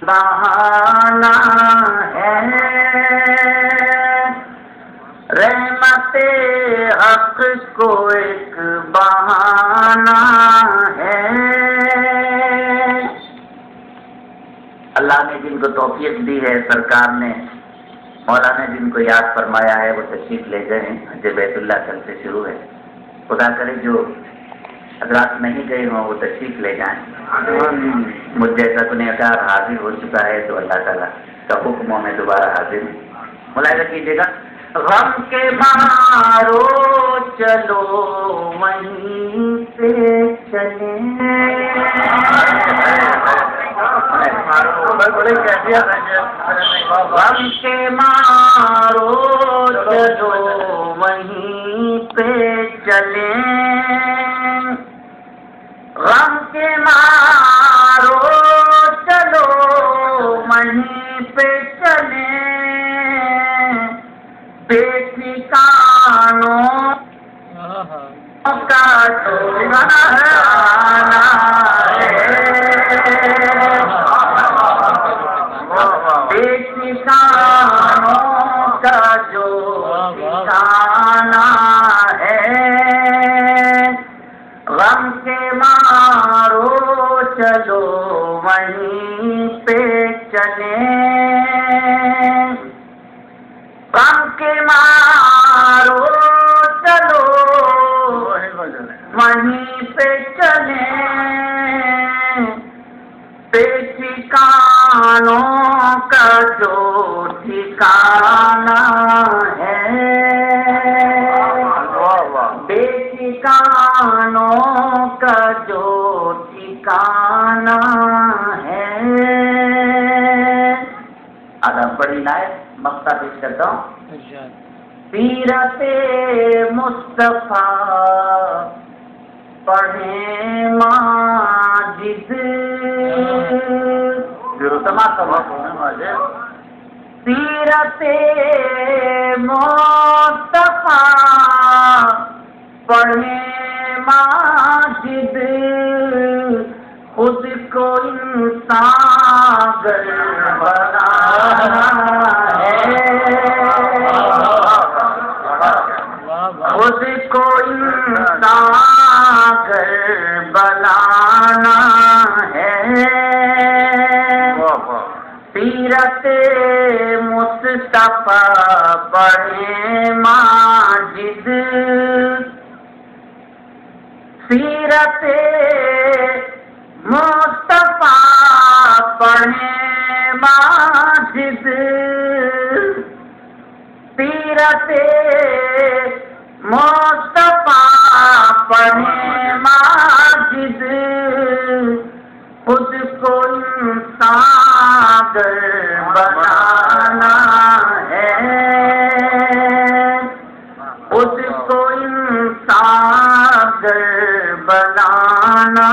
بہانا ہے، رحمت حق کو ایک بہانا ہے۔ اللہ نے جن کو توفیق دی ہے، سرکار نے، مولا نے جن کو یاد فرمایا ہے، وہ تشریف لے گئے ہیں۔ حج بیت اللہ کل سے شروع ہے، خدا کرے جو حضرات نہیں گئے ہوں وہ تشریف لے جائیں۔ مجھ جیسا گنہگار حاضر ہو چکا ہے تو اللہ تعالیٰ کا حکم میں دوبارہ حاضر ہوں۔ ملاحظہ کیجیے گا، غم کے مارو چلو وہیں سے چلیں، غم کے مارو چلو وہیں پہ چلیں، غم کے مارو چلو وہیں پہ چلیں، بے ٹھکانوں کا ٹھکانا ہے، بے ٹھکانوں کا جو ٹھکانا ہے، غم کے مارو چلو وہیں پہ چلیں، غم کے مارو چلو وہیں پہ چلیں، بے ٹھکانوں کا جو ٹھکانا ہے، بے ٹھکانوں کا جو ٹھکانا ہے۔ آدھا بڑی نائب مقطع پیش کرتا ہوں۔ سیرت مصطفیٰ پڑھیں ماجد، سیرت مصطفیٰ پڑھیں ماجد، خود کو انسان گر بنانا ہے، خود کو انسان گر بنانا ہے، سیرت مصطفیٰ پڑھیں ماجد، سیرت مصطفیٰ پڑھیں ماجد، سیرت مصطفیٰ پڑھیں ماجد، خود کو انسان گر بنانا ہے، خود کو انسان گر بنانا